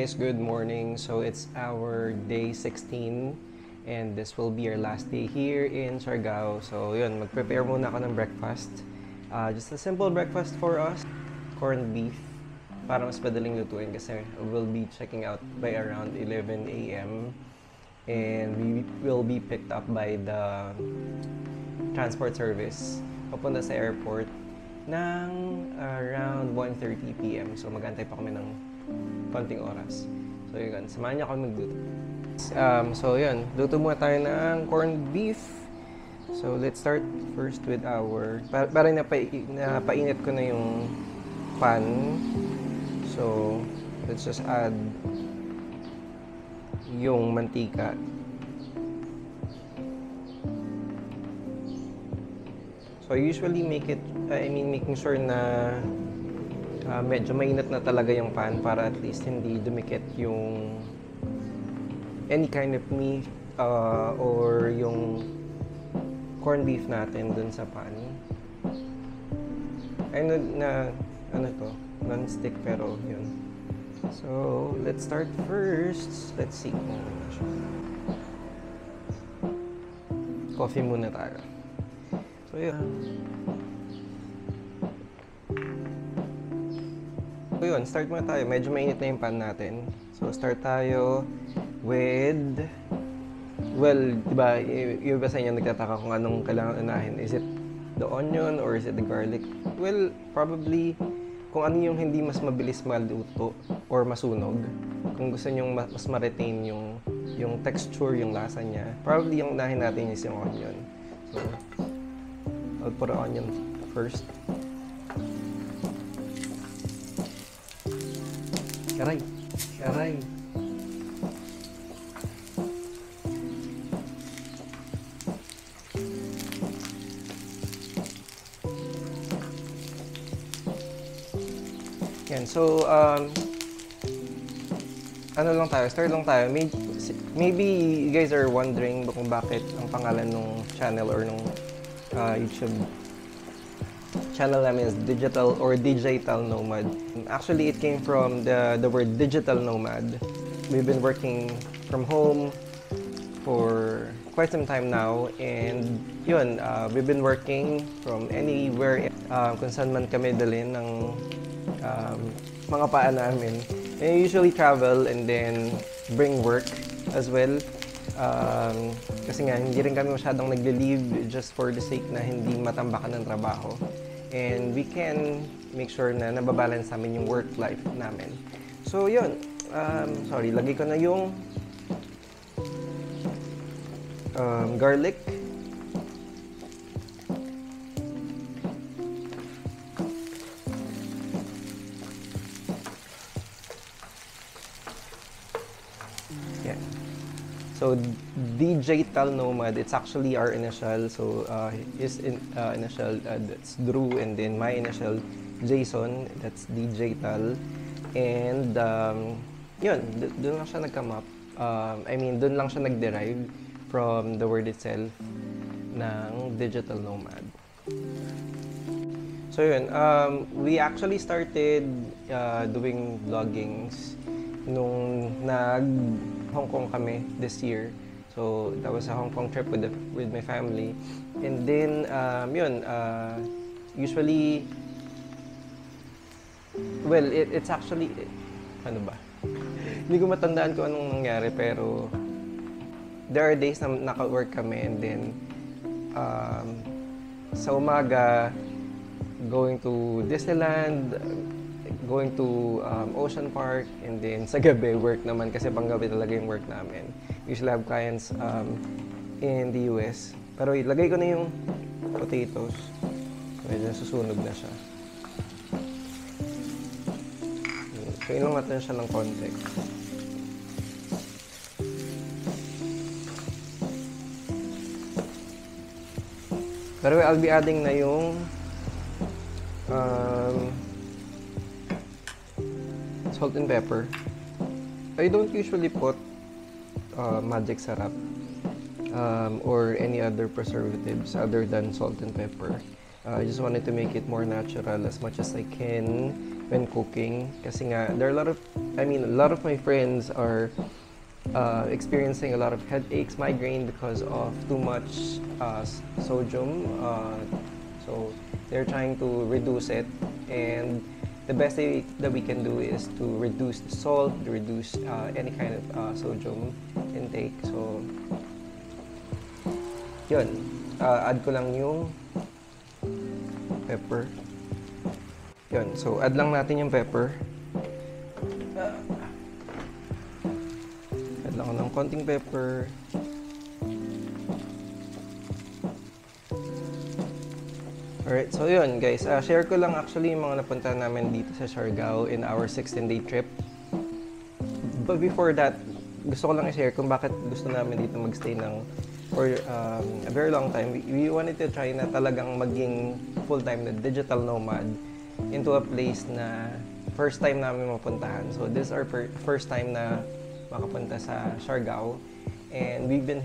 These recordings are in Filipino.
guys, good morning. So it's our day 16 and this will be our last day here in Siargao. So yun, mag-prepare muna ako ng breakfast. Just a simple breakfast for us. Corned beef para mas madaling lutuin kasi we'll be checking out by around 11 a.m. and we will be picked up by the transport service papunta sa airport ng around 1:30 p.m. So mag-antay pa kami ng konting oras. So yun, samahan niyo ako magluto. So yun, luto muna tayo ng corned beef. So let's start first with our, parang napainit ko na yung pan. So let's just add yung mantika. So I usually making sure na medyo mainit na talaga yung pan para at least hindi dumikit yung any kind of meat or yung corned beef natin dun sa pan. I know na non-stick pero yun. So let's start first. Let's see kung ano siya. Coffee muna tayo. So yun. So yun, start muna tayo. Medyo mainit na yung pan natin. So start tayo with, well, diba, yung iba sa inyo nagtataka kung anong kailangan unahin. Is it the onion or is it the garlic? Well, probably kung ano yung hindi mas mabilis maluto or masunog. Kung gusto nyo mas ma-retain yung texture, yung lasa niya, probably yung unahin natin is yung onion. So, I'll put the onion first. Aray! Aray! Yan. So, ano lang tayo, start lang tayo. Maybe you guys are wondering kung bakit ang pangalan ng channel or ng YouTube channel namin is Digital or Digital Nomad. Actually, it came from the word digital nomad. We've been working from home for quite some time now, and yun, we've been working from anywhere kung saan man kami dalhin ng mga paa namin. And we usually travel and then bring work as well. Kasi nga, hindi rin kami masyadong nagle-leave just for the sake na hindi matambakan ng trabaho. And we can make sure na nababalance namin yung work-life namin. So, yun. Sorry, lagay ko na yung garlic. Yeah. So, Digital Nomad, it's actually our initial. So, his initial, that's Drew, and then my initial, Jason, that's Digital. And, yun, doon lang siya nag-come up. Doon lang siya nag-derive from the word itself ng Digital Nomad. So, yun, we actually started doing vloggings nung Hong Kong kami this year. So that was a Hong Kong trip with my family. And then usually, well, it's actually ano ba? Hindi ko matandaan kung anong nangyari, pero there are days na naka-work kami, and then sa umaga going to Disneyland, going to Ocean Park, and then sa gabi, work naman kasi panggabi talaga yung work namin. Usually have clients in the US. Pero ilagay ko na yung potatoes. Medyo susunog na siya. So, ilang natin siya ng konti. Pero I'll be adding na yung salt and pepper. I don't usually put magic sarap or any other preservatives other than salt and pepper. I just wanted to make it more natural as much as I can when cooking. Kasi nga, there are a lot of my friends are experiencing a lot of headaches, migraine because of too much sodium. So they're trying to reduce it, and the best thing that we can do is to reduce the salt, reduce any kind of sodium intake. So yun, add ko lang yung pepper. Yun, so add lang natin yung pepper. Add lang ako ng konting pepper. Alright, so yun guys, share ko lang actually yung mga napunta namin dito sa Siargao in our 16-day trip. But before that, gusto ko lang i-share kung bakit gusto namin dito magstay ng for a very long time. We wanted to try na talagang maging full-time na digital nomad into a place na first time namin mapuntahan. So this is our first time na makapunta sa Siargao. And we've been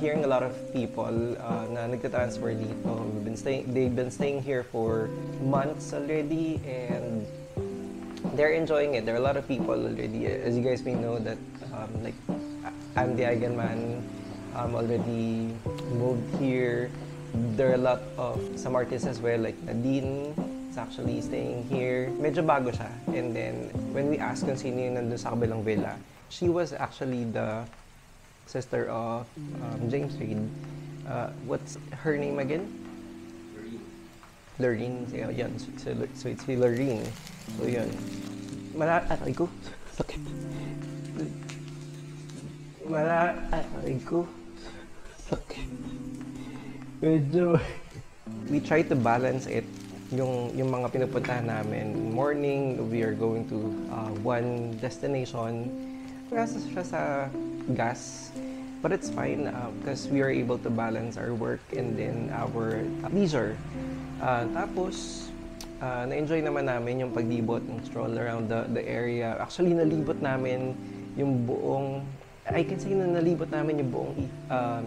hearing a lot of people na nagtatransfer dito. They've been staying here for months already, and they're enjoying it. There are a lot of people already. As you guys may know that like Andy Eigenman already moved here. There are a lot of some artists as well, like Nadine is actually staying here. Medyo bago siya. And then when we asked kung sino yung nandun sa kabilang villa, she was actually the sister of James Reid. What's her name again? Loreen. So, yan. So it's Loreen. So yun. Aray ko. Sakit. Aray ko. Sakit. Medyo. We try to balance it. Yung mga pinupuntahan namin. Morning, we are going to one destination. Kasi siya sa gas, but it's fine because we are able to balance our work and then our leisure. Tapos, na-enjoy naman namin yung paglibot, yung stroll around the area. Actually, nalibot namin yung buong, I can say na nalibot namin yung buong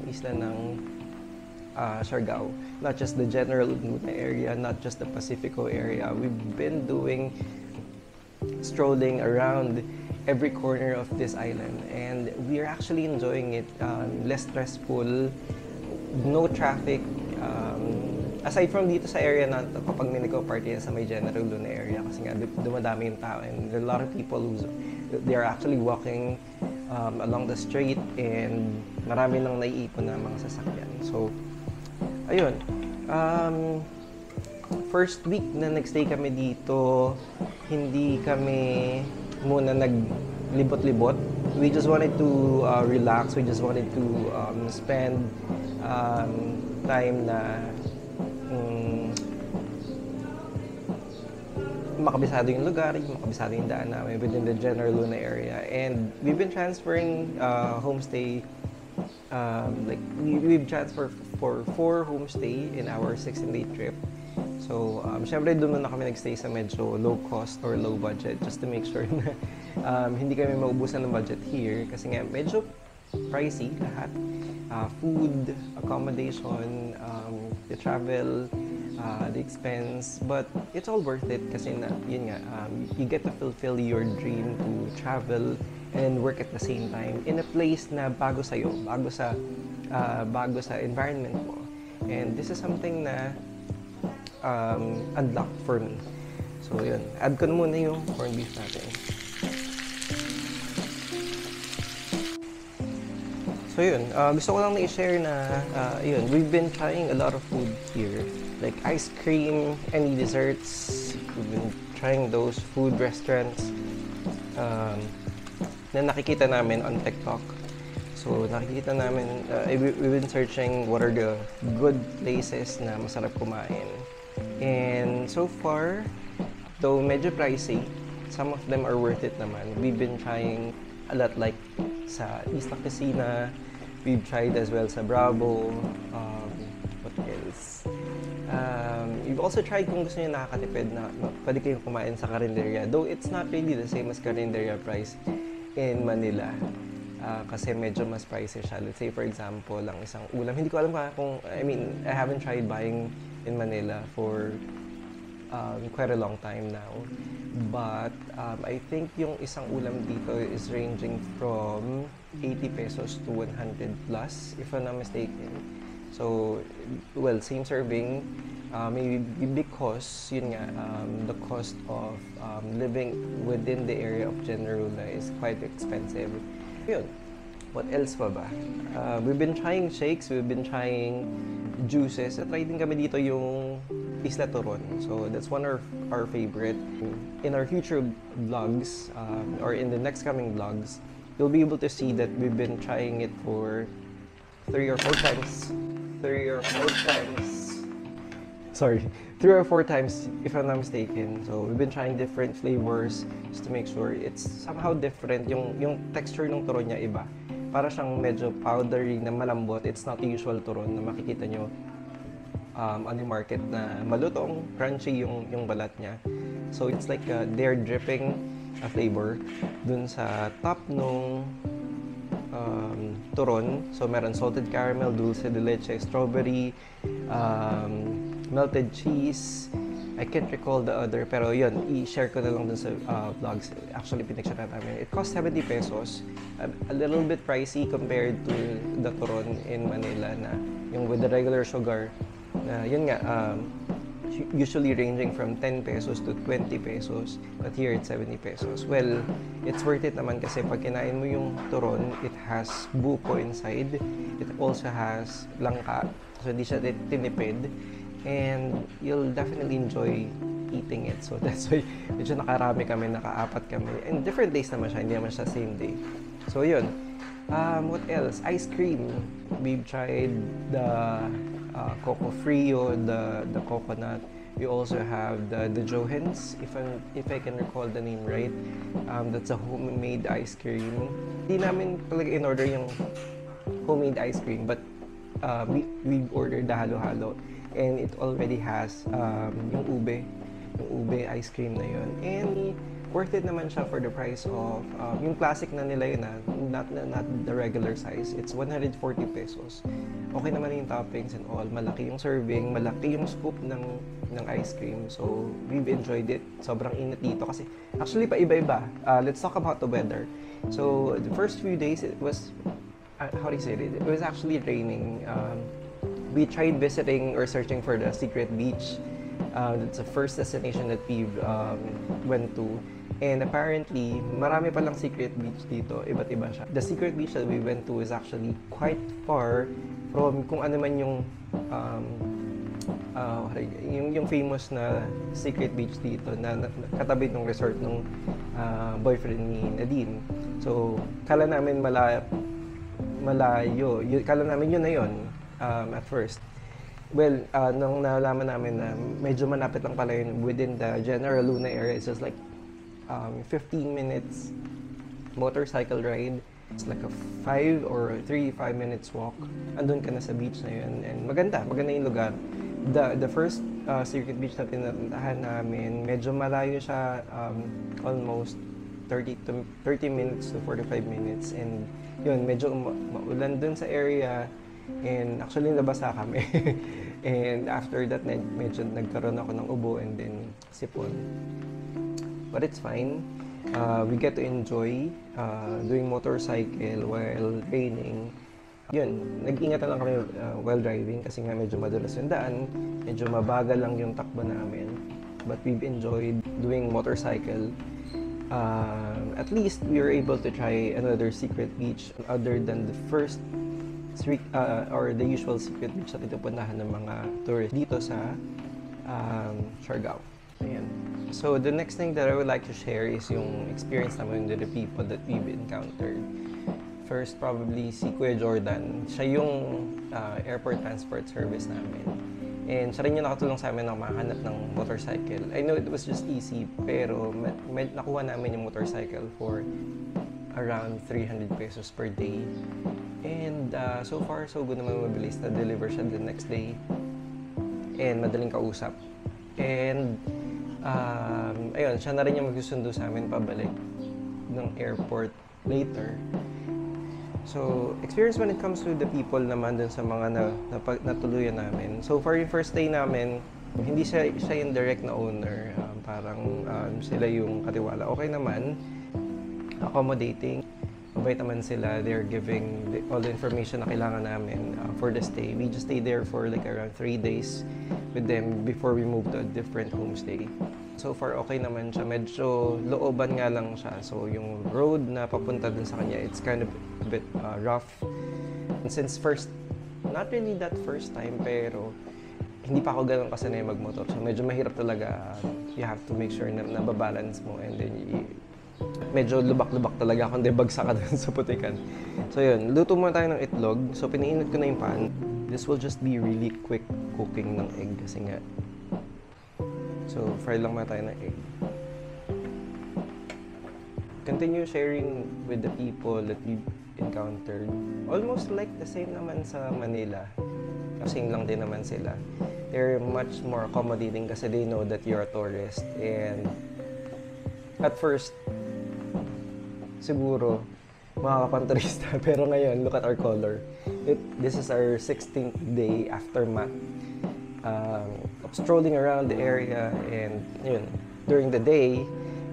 isla ng Siargao. Not just the general Luna area, not just the Pacifico area. We've been doing strolling around every corner of this island, and we are actually enjoying it. Less stressful, no traffic. Aside from dito sa area na kapag may nagko-party sa may General Luna area, kasi nga dumadami yung tao, and there are a lot of people they are actually walking along the street, and marami nang naiipon na mga sasakyan. So ayun, first week na nagstay kami dito, hindi kami muna naglibot-libot. We just wanted to relax. We just wanted to spend time na makabisado yung lugar, makabisado yung daan namin within the General Luna area. And we've been transferring homestay. Like we've transferred for 4 homestay in our 16-day trip. So, syempre doon na kami nagstay sa medyo low cost or low budget just to make sure na hindi kami maubusan ng budget here kasi nga medyo pricey lahat. Food, accommodation, the travel, the expense, but it's all worth it kasi na, yun nga, you get to fulfill your dream to travel and work at the same time in a place na bago sa'yo, bago sa environment mo. And this is something na unlocked for me. So yun, add ko na muna yung corned beef natin. So yun, gusto ko lang na i-share na yun, we've been trying a lot of food here. Like ice cream, any desserts. We've been trying those food restaurants na nakikita namin on TikTok. So nakikita namin, we've been searching what are the good places na masarap kumain. And so far, though medyo pricey, some of them are worth it naman. We've been trying a lot like sa Isla Crisina, we've tried as well sa Bravo, what else? We've also tried kung gusto niyo nakakatipid na pwede kayong kumain sa Carinderia. Though it's not really the same as Carinderia price in Manila. Kasi medyo mas pricey siya. Let's say for example, ang isang ulam, hindi ko alam kung, I haven't tried buying in Manila for quite a long time now. But I think yung isang ulam dito is ranging from 80 pesos to 100 plus, if I'm not mistaken. So, well, same serving, maybe because, yun nga, the cost of living within the area of Generula is quite expensive. Yun. What else pa ba? We've been trying shakes, we've been trying juices. At try din kami dito yung Isla Turon. So that's one of our favorite. In our future vlogs, or in the next coming vlogs, you'll be able to see that we've been trying it for 3 or 4 times. 3 or 4 times. Sorry, 3 or 4 times if I'm not mistaken. So we've been trying different flavors just to make sure it's somehow different. Yung texture ng turon niya iba. Para siyang medyo powdery na malambot. It's not the usual turon na makikita nyo on the market na malutong, crunchy yung balat niya. So it's like they're dripping a flavor dun sa top nung turon. So meron salted caramel, dulce de leche, strawberry, melted cheese. I can't recall the other, pero yun, i-share ko na lang dun sa vlogs. Actually, pinag-share namin. It cost 70 pesos. A little bit pricey compared to the turon in Manila na yung with the regular sugar. Yun nga, usually ranging from 10 pesos to 20 pesos. But here, it's 70 pesos. Well, it's worth it naman kasi pag kinain mo yung turon, it has buko inside. It also has langka. So, hindi siya tinipid. And you'll definitely enjoy eating it. So that's why medyo nakarami kami, naka-4 kami. And different days naman siya, hindi naman siya same day. So yun. What else? Ice cream. We've tried the Coco Frio, the coconut. We also have the Johans, if I can recall the name right. That's a homemade ice cream. Hindi namin talaga in-order yung homemade ice cream, but we ordered the halo-halo. And it already has yung ube ice cream na yun. And worth it naman siya for the price of yung classic na nila yun not the regular size. It's 140 pesos. Okay naman yung toppings and all. Malaki yung serving, malaki yung scoop ng ice cream. So we've enjoyed it. Sobrang init dito kasi actually pa iba-iba. Let's talk about the weather. So the first few days it was how do you say it? It was actually raining. We tried visiting or searching for the Secret Beach. It's the first destination that we went to. And apparently, marami palang secret beach dito. Iba't iba siya. The secret beach that we went to is actually quite far from kung ano man yung famous na secret beach dito na katabi ng resort ng boyfriend ni Nadine. So, kala namin malayo. Kala namin yun na yun. At first. Well, nung nalaman namin na medyo malapit lang pala yun within the General Luna area, it's just like 15 minutes motorcycle ride. It's like a 5 minutes walk. Andun ka na sa beach na yun. And maganda yung lugar. The first circuit beach na pinuntahan namin, medyo malayo siya, almost 30 minutes to 45 minutes. And yun, medyo maulan dun sa area. And actually, nabasa kami. And after that, medyo nagkaroon ako ng ubo and then sipon. But it's fine. We get to enjoy doing motorcycle while raining. Yun, nag-ingat lang kami while driving kasi nga medyo madulas yung daan. Medyo mabagal lang yung takbo namin. But we've enjoyed doing motorcycle. At least we were able to try another secret beach other than the first or the usual secret beach na pinupuntahan ng mga tourists dito sa Siargao. Ayan. So the next thing that I would like to share is yung experience naman with the people that we've encountered. First, probably si Kuya Jordan. Siya yung airport transport service namin. And siya rin yung nakatulong sa amin na makahanap ng motorcycle. I know it was just easy, pero nakuha namin yung motorcycle for around 300 pesos per day. And so far, so good naman, mabilis na deliver siya the next day. And madaling kausap. And ayun, siya na rin yung magsusundo sa amin pabalik ng airport later. So, experience when it comes to the people naman dun sa mga natuluyan namin. So, for yung first day namin, hindi siya yung direct na owner. Parang sila yung katiwala. Okay naman, accommodating. Mabait naman sila. They're giving all the information na kailangan namin for the stay. We just stayed there for like around 3 days with them before we moved to a different homestay. So far, okay naman siya. Medyo looban nga lang siya. So, yung road na papunta dun sa kanya, it's kind of a bit rough. And since not really that first time, pero hindi pa ako ganun kasanay magmotor. So, medyo mahirap talaga. You have to make sure na nababalance mo and then medyo lubak-lubak talaga kung di bagsak ka dun sa putikan. So, yun. Luto muna tayo ng itlog. So, piniinit ko na yung pan. This will just be really quick cooking ng egg kasi nga so, fry lang muna tayo ng egg. Continue sharing with the people that we've encountered. Almost like the same naman sa Manila. Same lang din naman sila. They're much more accommodating kasi they know that you're a tourist. And at first, siguro, makakapanturista. Pero ngayon, look at our color. This is our 16th day after math. Strolling around the area and yun, during the day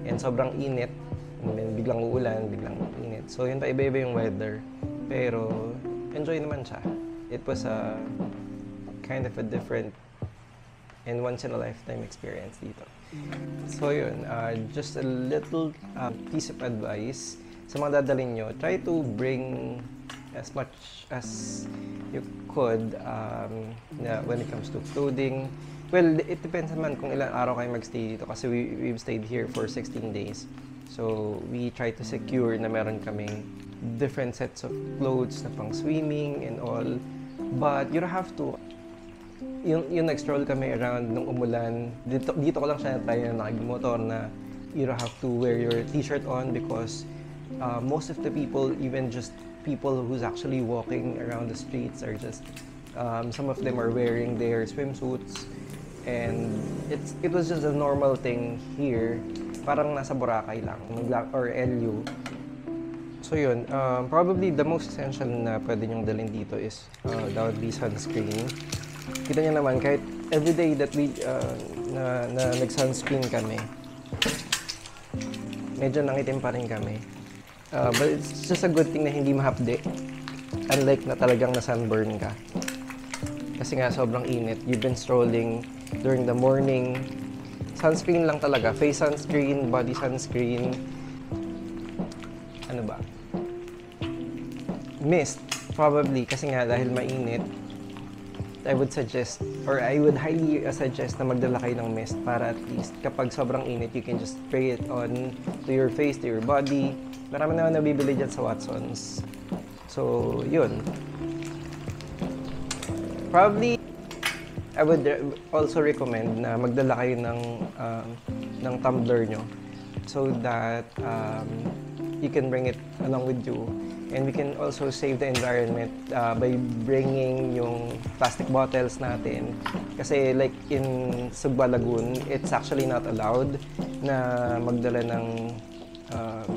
and sobrang init and then biglang uulan, biglang init. So yun pa iba-iba yung weather pero enjoy naman siya. It was a kind of a different and once in a lifetime experience dito. So yun, just a little piece of advice sa mga dadalhin nyo, try to bring as much as you could when it comes to clothing. Well, it depends naman kung ilang araw kayo magstay dito kasi we've stayed here for 16 days. So, we try to secure na meron kaming different sets of clothes na pang swimming and all. But you don't have to. Yung nag-stroll kami around nung umulan, dito ko lang siya na-try na nakagmotor na you don't have to wear your t-shirt on because most of the people, even just people who's actually walking around the streets are just some of them are wearing their swimsuits and it was just a normal thing here, parang nasa Boracay lang or LU. So yun, probably the most essential na pwede nyong dalhin dito is that would be sunscreen. Kita niyo naman kahit everyday that we na nag-sunscreen kami, medyo nangitim pa rin kami. But it's just a good thing na hindi mahapde. Unlike na talagang na-sunburn ka. Kasi nga sobrang init. You've been strolling during the morning. Sunscreen lang talaga. Face sunscreen, body sunscreen. Ano ba? Mist. Probably. Kasi nga dahil mainit, I would suggest, or I would highly suggest na magdala kayo ng mist para at least kapag sobrang init, you can just spray it on to your face, to your body. Marami naman nabibili dyan sa Watsons. So, yun. Probably, I would also recommend na magdala kayo ng tumbler nyo so that you can bring it along with you. And we can also save the environment by bringing yung plastic bottles natin. Kasi like in Sugba Lagoon, it's actually not allowed na magdala ng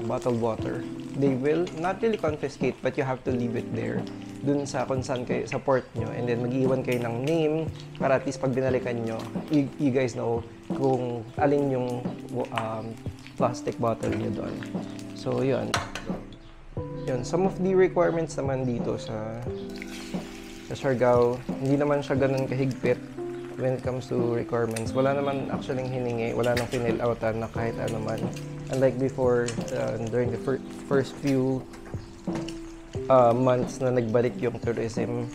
bottled water. They will not really confiscate, but you have to leave it there dun sa kung saan kayo, sa port nyo, and then mag-iwan kayo ng name para at least pag binalikan nyo, you guys know kung alin yung plastic bottle nyo doon. So yun. Some of the requirements naman dito sa Siargao, hindi naman siya ganun kahigpit when it comes to requirements. Wala naman actually hiningi, wala nang pinil outan na kahit ano man. Unlike before, during the first few months na nagbalik yung tourism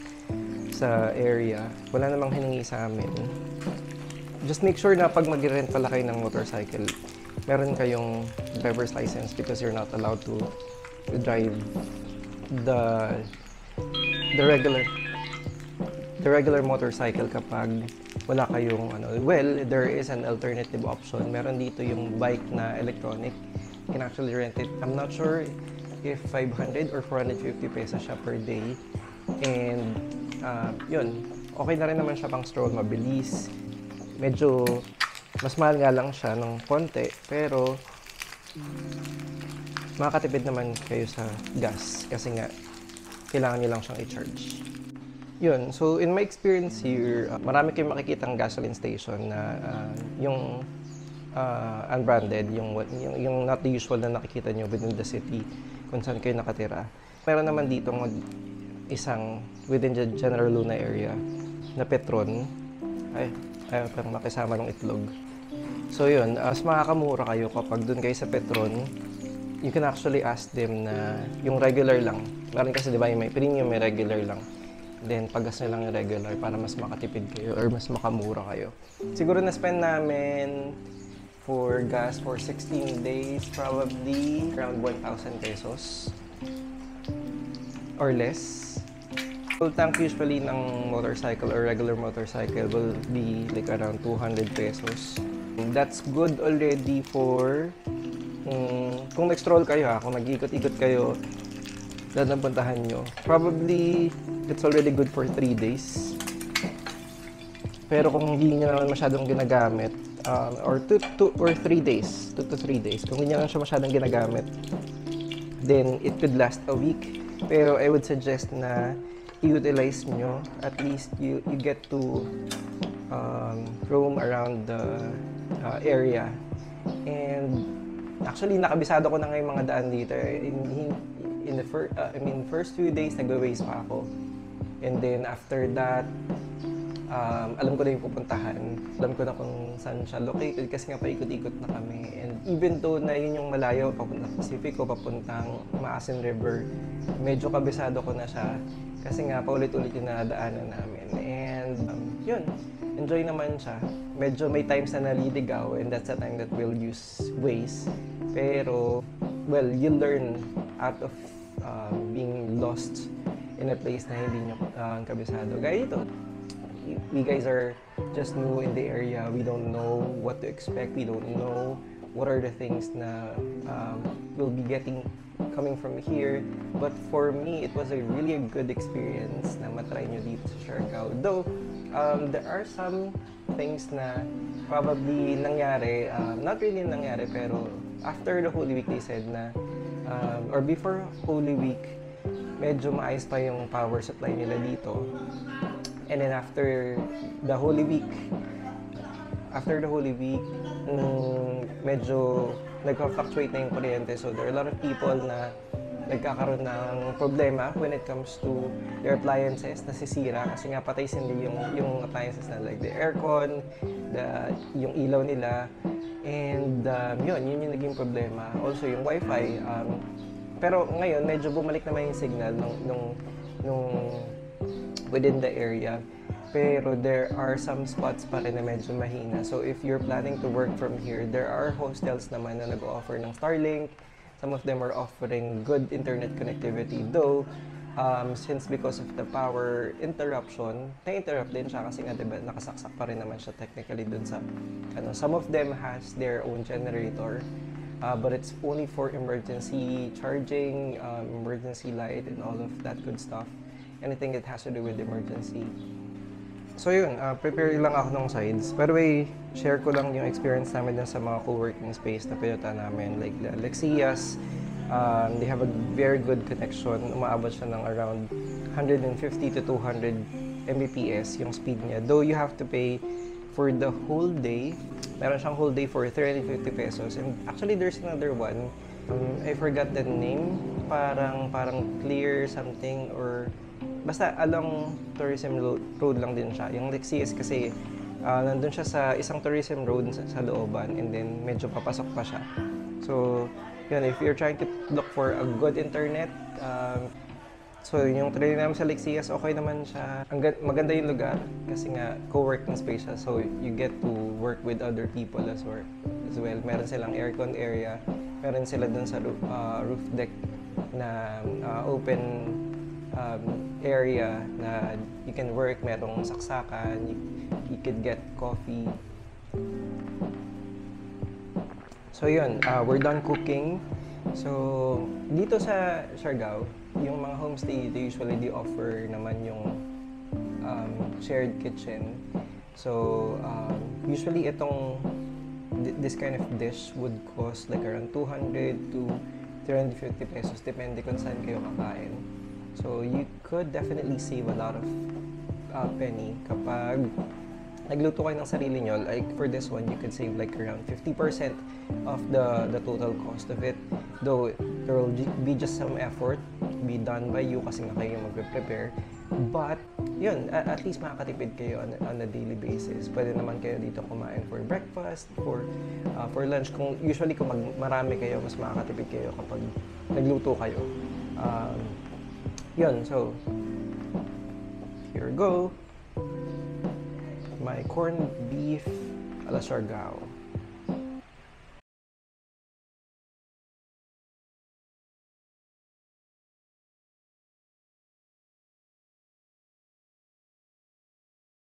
sa area, wala namang hiningi sa amin. Just make sure na pag mag-rent pala kayo ng motorcycle, meron kayong driver's license because you're not allowed to drive the regular motorcycle kapag wala kayong well, there is an alternative option. Meron dito yung bike na electronic. You can actually rent it. I'm not sure if 500 or 450 pesos siya per day. And yun, okay na rin naman siya pang stroll, mabilis. Medyo mas mahal nga lang siya ng konti, pero makakatipid naman kayo sa gas kasi nga kailangan nyo lang siyang i-charge. Yun, so in my experience here, marami kayong makikitang gasoline station na yung unbranded, yung not the usual na nakikita nyo within the city kung saan kayo nakatira. Meron naman dito isang within the General Luna area na Petron. Parang nakisama ng itlog. So yun, mas makakamura kayo kapag dun kayo sa Petron. You can actually ask them na yung regular lang. Meron kasi diba yung may premium, may regular lang. Then paggas nyo lang yung regular para mas makatipid kayo or mas makamura kayo. Siguro na-spend namin for gas for 16 days, probably around 1,000 pesos or less. Full tank usually ng motorcycle or regular motorcycle will be like around 200 pesos. That's good already for kung nag-stroll kayo kung nag-ikot-ikot kayo lahat ng puntahan nyo. Probably it's already good for 3 days. Pero kung hindi nyo naman masyadong ginagamit, or 2 or 3 days, 2 to 3 days, kung hindi nyo naman siya masyadong ginagamit, then it could last a week. Pero I would suggest na i-utilize nyo, at least you get to roam around the area. And actually, nakabisado ko na ngayong mga daan dito. In the first few days, nagwe-waze pa ako. And then after that, alam ko na yung pupuntahan. Alam ko na kung saan siya located kasi nga paikot-ikot na kami. And even though na yun yung malayo, papuntang Pacifico, papuntang Maasin River, medyo kabisado ko na siya. Kasi nga, paulit-ulit yung nadaanan namin. And yun, enjoy naman siya. Medyo may times na naliligaw and that's the time that we'll use Waze. Pero, well, you learn out of being lost in a place na hindi nyo kabisado. Gaya dito, we guys are just new in the area. We don't know what to expect. We don't know what are the things na we'll be getting coming from here. But for me, it was a really good experience na matry nyo dito sa Siargao. Though, there are some things na probably nangyari, not really nangyari, pero after the Holy Week, they said na, or before Holy Week, medyo maayos pa yung power supply nila dito. And then after the Holy Week, medyo nagka-fluctuate na yung kuryente. So there are a lot of people na nagkakaroon ng problema when it comes to their appliances, nasisira kasi nga patay sindi yung appliances na like the aircon, yung ilaw nila. And yun yung naging problema. Also yung wifi. Pero ngayon, medyo bumalik naman yung signal nung within the area. Pero there are some spots pa rin na medyo mahina. So if you're planning to work from here, there are hostels naman na nag-offer ng Starlink. Some of them are offering good internet connectivity. Though, since because of the power interruption, na-interrupt din siya kasi nga diba, nakasaksak pa rin naman siya technically dun sa some of them has their own generator. But it's only for emergency charging, emergency light, and all of that good stuff. Anything that has to do with emergency. So yun, prepare lang ako ng sides. By the way, share ko lang yung experience namin dun sa mga co-working space na pinunta namin. Like the Lexias, they have a very good connection. Umaabot siya ng around 150 to 200 Mbps yung speed niya. Though you have to pay for the whole day. Meron siyang whole day for 350 pesos. And actually, there's another one. I forgot the name. Parang clear something or basta along tourism road lang din siya. Yung Lexias kasi nandun siya sa isang tourism road sa looban and then medyo papasok pa siya. So, yun, if you're trying to look for a good internet, so yung training namin sa Lexias, okay naman siya. Maganda yung lugar kasi nga co-working space siya. So, you get to work with other people as well. Meron silang aircon area. Meron sila dun sa roof deck na open area na you can work, merong saksakan, you could get coffee. So yun, we're done cooking. So dito sa Siargao, yung mga homestay, they usually offer naman yung shared kitchen. So usually this kind of dish would cost like around 200 to 350 pesos depende kung saan kayo kakain. So you could definitely save a lot of penny kapag nagluto kayo ng sarili nyo. Like for this one, you could save like around 50% of the total cost of it. Though there will be just some effort be done by you kasi nga kayo yung magpe-prepare. But yun, at least makakatipid kayo on a daily basis. Pwede naman kayo dito kumain for breakfast, for lunch. Kung usually kung marami kayo, mas makakatipid kayo kapag nagluto kayo. Yun, so here we go. My corned beef a la Siargao.